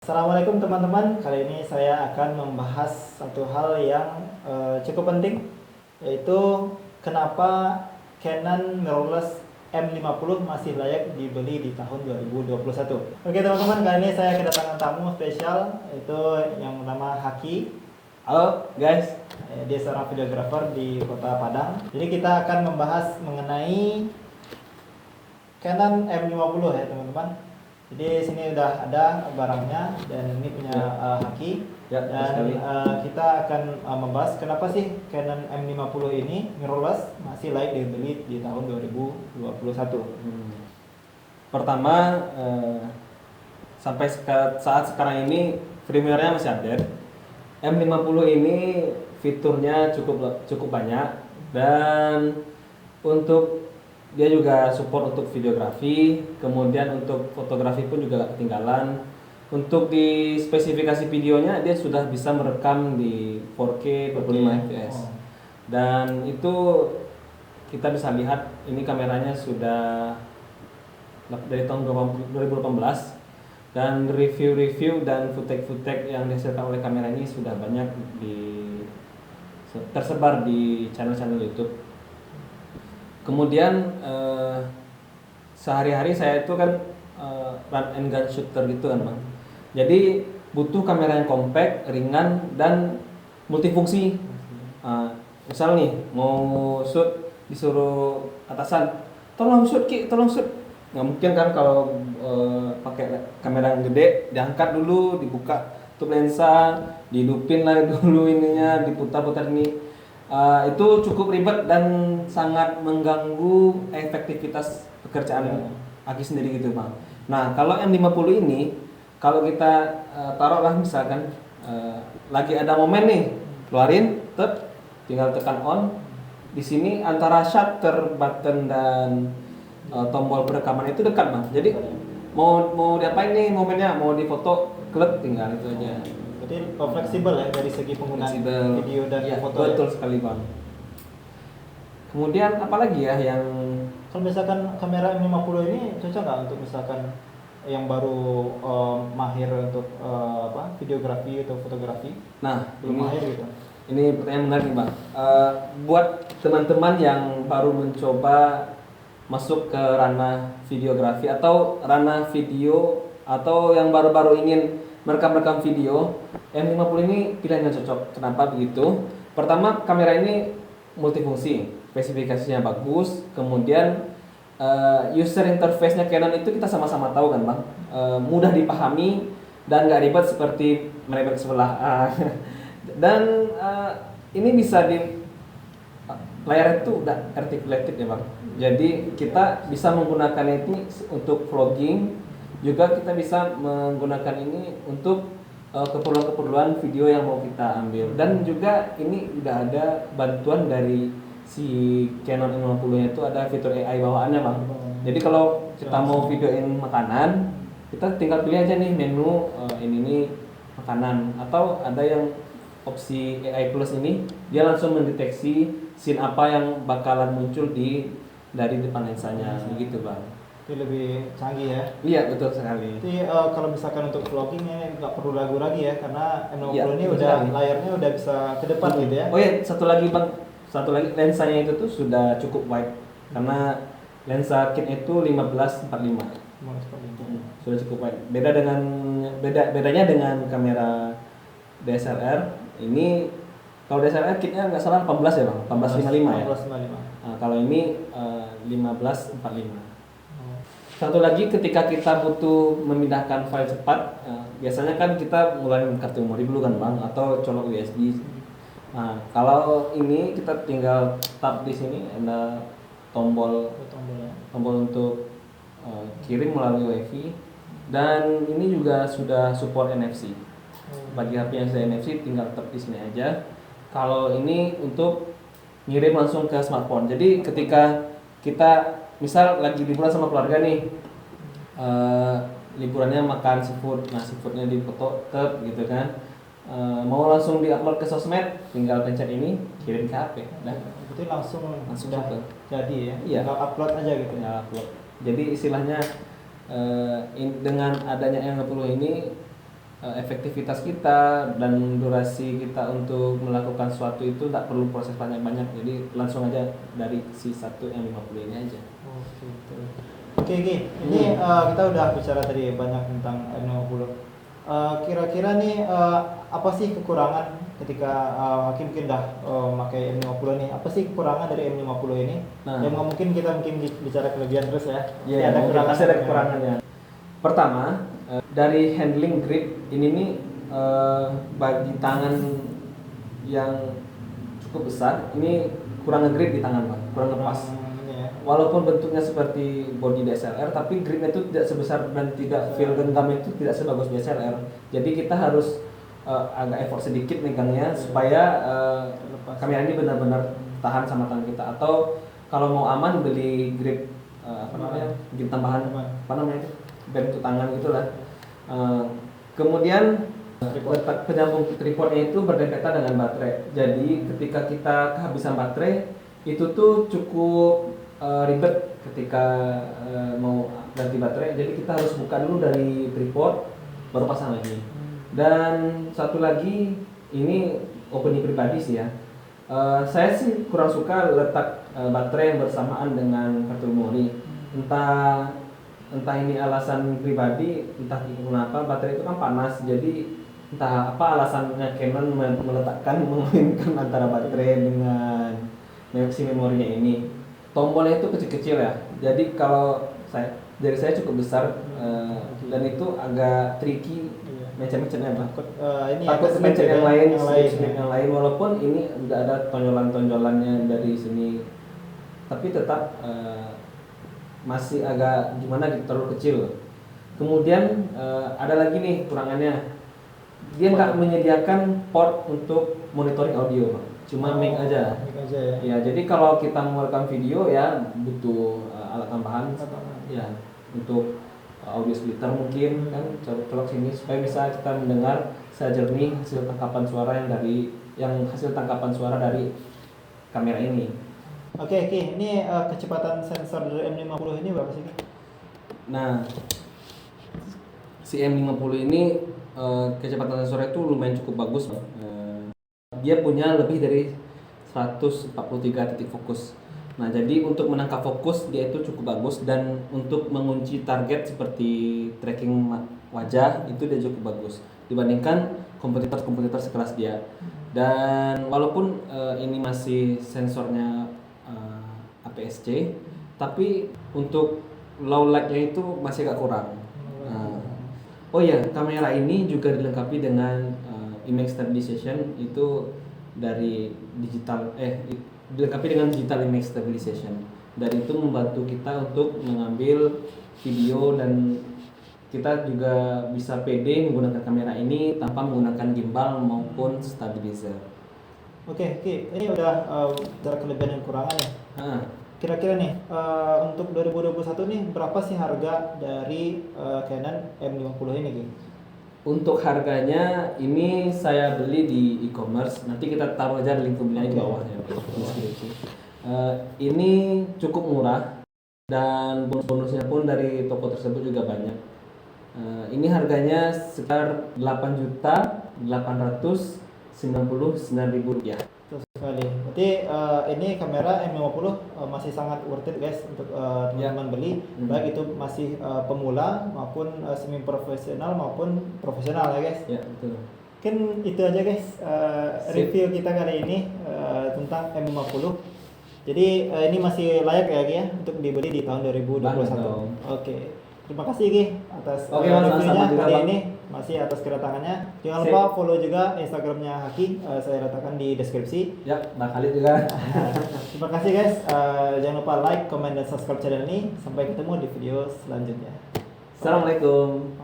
Assalamualaikum teman-teman. Kali ini saya akan membahas satu hal yang cukup penting, yaitu kenapa Canon mirrorless M50 masih layak dibeli di tahun 2021. Oke teman-teman, kali ini saya kedatangan tamu spesial, yaitu yang bernama Haki. Halo guys. Dia seorang videografer di Kota Padang. Jadi kita akan membahas mengenai Canon M50 ya teman-teman. Jadi sini udah ada barangnya dan ini punya Haki. Ya, Dan kita akan membahas kenapa sih Canon M50 ini mirrorless masih layak dibeli di tahun 2021. Pertama, sampai saat sekarang ini firmware-nya masih update. M50 ini fiturnya cukup banyak, dan untuk dia juga support untuk videografi, kemudian untuk fotografi pun juga gak ketinggalan. Untuk di spesifikasi videonya dia sudah bisa merekam di 4K 25 fps. Dan itu kita bisa lihat ini kameranya sudah dari tahun 2018, dan review dan footage yang dihasilkan oleh kamera ini sudah banyak tersebar di channel-channel YouTube. Kemudian sehari-hari saya itu kan run and gun shooter gitu kan bang. Jadi butuh kamera yang compact, ringan, dan multifungsi. Misal nih mau shoot disuruh atasan, tolong shoot Ki, tolong shoot. Nggak mungkin kan kalau pakai kamera yang gede, diangkat dulu, dibuka tutup lensa, dihidupin lah dulu ininya, diputar-putar ini. Itu cukup ribet dan sangat mengganggu efektivitas pekerjaan Aki sendiri gitu bang. Nah kalau M50 ini, kalau kita taruhlah misalkan lagi ada momen nih, keluarin, tinggal tekan on. Di sini antara shutter button dan tombol perekaman itu dekat bang. Jadi mau diapain nih momennya, mau difoto, klik tinggal itu aja. Jadi fleksibel ya dari segi penggunaan video dan ya, foto. Betul sekali bang. Kemudian apalagi ya yang kalau misalkan kamera M50 ini cocok nggak untuk misalkan yang baru mahir untuk videografi atau fotografi? Nah belum mahir gitu. Ini pertanyaan menarik nih bang. Buat teman-teman yang baru mencoba masuk ke ranah videografi atau ranah video, atau yang baru-baru ingin merekam video, M50 ini pilihan yang cocok. Kenapa begitu? Pertama, kamera ini multifungsi, spesifikasinya bagus. Kemudian user interface-nya Canon itu kita sama-sama tahu kan bang, mudah dipahami dan gak ribet seperti mereka sebelah. Dan ini bisa di layar itu udah articulated ya bang. Jadi kita bisa menggunakan ini untuk vlogging, juga kita bisa menggunakan ini untuk keperluan-keperluan video yang mau kita ambil. Dan juga ini udah ada bantuan dari si Canon M50 itu, ada fitur AI bawaannya bang. Jadi kalau kita mau videoin makanan, kita tinggal pilih aja nih menu ini nih makanan, atau ada yang opsi AI Plus ini, dia langsung mendeteksi scene apa yang bakalan muncul dari depan lensanya, begitu bang. Itu lebih canggih ya. Iya betul sekali. Jadi kalau misalkan untuk vlogging ini nggak perlu ragu lagi ya, karena M50 ini udah sekali. Layarnya udah bisa ke depan gitu ya. Oh ya, satu lagi lensanya itu tuh sudah cukup wide, karena lensa kit itu 15-45. Sudah cukup wide. Bedanya dengan kamera DSLR ini, kalau DSLR kitnya nggak salah 18 ya bang, 18-55 ya. 18-55. Nah, kalau ini 15-45. Satu lagi, ketika kita butuh memindahkan file cepat, biasanya kan kita ngeluarin kartu memori dulu kan bang, atau colok USB. Nah, kalau ini kita tinggal tap di sini, ada tombol untuk kirim melalui WiFi, dan ini juga sudah support NFC. Bagi HP yang sudah NFC tinggal tap di sini aja. Kalau ini untuk ngirim langsung ke smartphone. Jadi ketika kita misal lagi liburan sama keluarga nih, liburannya makan seafood, nah seafoodnya dipoto gitu kan, mau langsung diupload ke sosmed, tinggal pencet ini, kirim ke HP. Itu langsung jadi ya. Iya. Tinggal upload aja gitu. Tinggal upload. Jadi istilahnya dengan adanya M50 ini efektivitas kita dan durasi kita untuk melakukan sesuatu itu tak perlu proses banyak-banyak, jadi langsung aja dari si 1M50 ini aja. Oke, betul. Oke, Ki. Ini kita udah bicara tadi banyak tentang M50. Kira-kira nih apa sih kekurangan ketika Hakim mungkin dah pakai M50 nih? Apa sih kekurangan dari M50 ini? Nah. Yang mungkin kita bicara kelebihan terus ya. Iya, pasti ada kekurangannya. Pertama, dari handling grip ini nih bagi tangan yang cukup besar, ini kurang nge-grip di tangan, Pak. Kurang lepas. Walaupun bentuknya seperti body DSLR, tapi gripnya itu tidak sebesar dan tidak feel genggamnya itu tidak sebagus DSLR. Jadi kita harus agak effort sedikit megangnya supaya kamera ini benar-benar tahan sama tangan kita. Atau kalau mau aman beli grip grip tambahan, band untuk tangan gitulah. Kemudian letak penyambung tripodnya itu berdekatan dengan baterai. Jadi ketika kita kehabisan baterai itu tuh cukup ribet ketika mau ganti baterai. Jadi kita harus buka dulu dari tripod baru pasang lagi. Dan satu lagi, ini opini pribadi sih ya, saya sih kurang suka letak baterai yang bersamaan dengan kartu memori. Entah ini alasan pribadi, entah kenapa baterai itu kan panas, jadi entah apa alasannya Canon mengawinkan antara baterai dengan si memorinya ini. Tombolnya itu kecil-kecil ya, jadi kalau dari saya cukup besar dan itu agak tricky mencet-mencetnya, takut mencet yang lain, yang lain, walaupun ini udah ada tonjolan-tonjolannya dari sini, tapi tetap masih agak gimana gitu, terlalu kecil. Kemudian ada lagi nih kurangannya, dia nggak menyediakan port untuk monitoring audio, Pak. Cuma mic aja. Ya, jadi kalau kita merekam video ya butuh alat tambahan ya untuk audio splitter mungkin kan colok sini supaya bisa kita mendengar secara jernih hasil tangkapan suara dari kamera ini. Oke, ini kecepatan sensor dari M50 ini berapa sih? Nah, si M50 ini kecepatan sensornya itu lumayan cukup bagus. Dia punya lebih dari 143 titik fokus. Nah, jadi untuk menangkap fokus dia itu cukup bagus, dan untuk mengunci target seperti tracking wajah itu dia cukup bagus dibandingkan kompetitor sekelas dia. Dan walaupun ini masih sensornya APS-C, tapi untuk low light-nya itu masih agak kurang. Oh ya, kamera ini juga dilengkapi dengan image stabilization itu dari dilengkapi dengan digital image stabilization, dan itu membantu kita untuk mengambil video, dan kita juga bisa pede menggunakan kamera ini tanpa menggunakan gimbal maupun stabilizer. Oke, ini udah bicara kelebihan dan kurangan ya. Kira-kira nih untuk 2021 nih berapa sih harga dari Canon M50 ini, Ki? Untuk harganya ini saya beli di e-commerce. Nanti kita taruh aja link pembeliannya di bawah ya, deskripsi. Ini cukup murah dan bonus-bonusnya pun dari toko tersebut juga banyak. Ini harganya sekitar Rp899.000. Betul sekali. Berarti ini kamera M50 masih sangat worth it guys untuk teman-teman beli, baik itu masih pemula maupun semi profesional maupun profesional ya guys. Ya, betul. Mungkin itu aja guys review kita kali ini tentang M50. Jadi ini masih layak ya untuk dibeli di tahun 2021. Oke. Terima kasih Ki atas reviewnya kali ini, masih atas kedatangannya. Jangan lupa follow juga Instagramnya Haki, saya letakkan di deskripsi. Ya, Mbak Khalid juga. Terima kasih guys. Jangan lupa like, comment, dan subscribe channel ini. Sampai ketemu di video selanjutnya. Assalamualaikum.